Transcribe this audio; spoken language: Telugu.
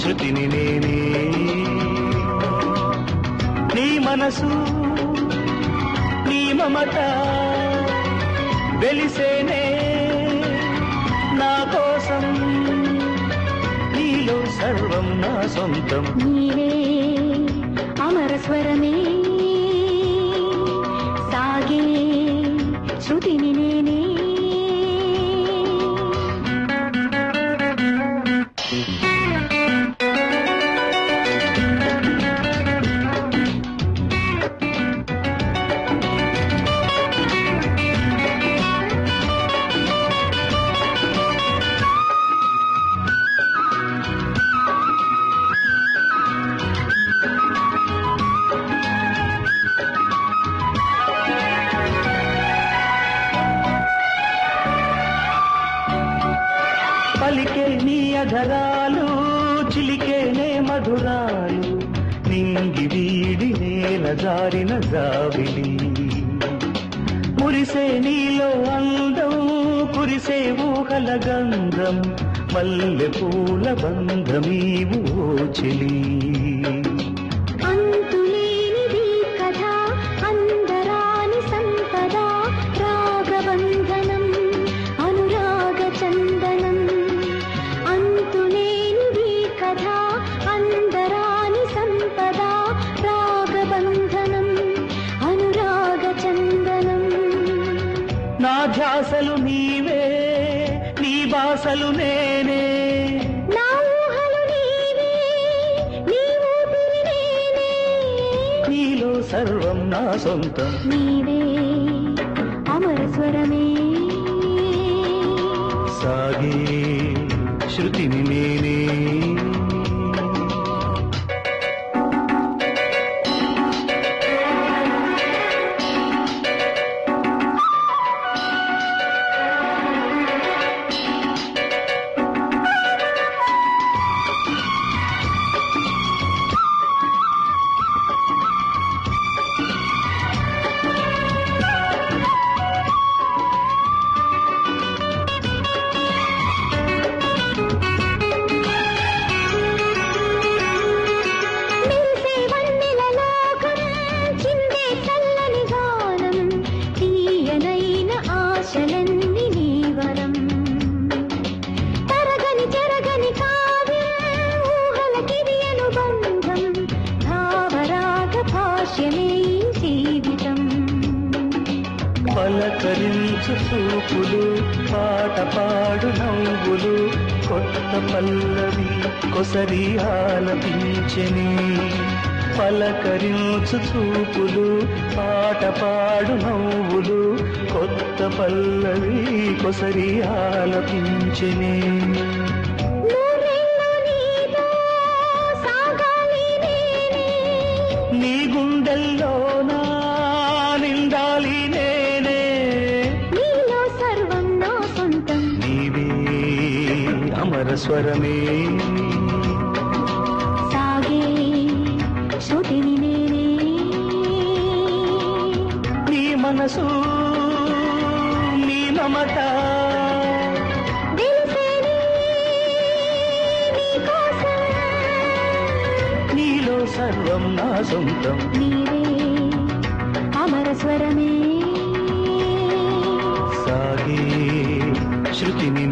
శృతిని నేనే నీ మనసు నీ మమత వెలిసేనే నా కోసం నీలో సర్వం నా సొంతం నీవే అమర స్వరమే సాగే శృతిని నేనే పలికే నీ అధరాలు చిలికేనే మధురాలు నింగి వీడి నేల జారిన జావిలి మురిసే నీలో అందం కురిసే ఊహల గంధం మల్లె పూల బంధమీవు చెలి అంతులేనిది కథ అందరాని సంపద రాగబంధనం అనురాగ చందనం అంతులేనిది కథ అందరాని సంపద రాగబంధనం అనురాగ చందనం నా ధ్యాసలు నీవే నీ బాసలు నేనే నా ఊహలు నీవే నీ ఊపిరి నేనే నీలో సర్వం నా సొంతం నీవే అమర స్వరమే సాగే శృతిని నేనే మెరిసే వన్నెల లోకం చిందే చల్లని గానం తీయనైన ఆశలన్నీ నీ వరం తరగని చెరగని కావ్యం ఊహలకిది అనుబంధం భావరాగ భాష్యమే జీవితం పలకరించు చూపులు పాట పాడు నవ్వులు కొత్త పల్లవి కొసరి ఆలపించెని పలకరించు చూపులు పాట పాడు నవ్వులు కొత్త పల్లవి కొసరి ఆలపించెని నూరేళ్ళు నీతో సాగాలి నేనే నీ గుండెల్లోనా నిండాలి నేనే నీలో సర్వం నా సొంతం నీవే అమర స్వరమే సాగే శృతిని నేనే నీ మనసు నీ మమత వెలిసేనే నీ కోసం నీలో సర్వం నా సొంతం నీవే అమర స్వరమే సాగే శృతిని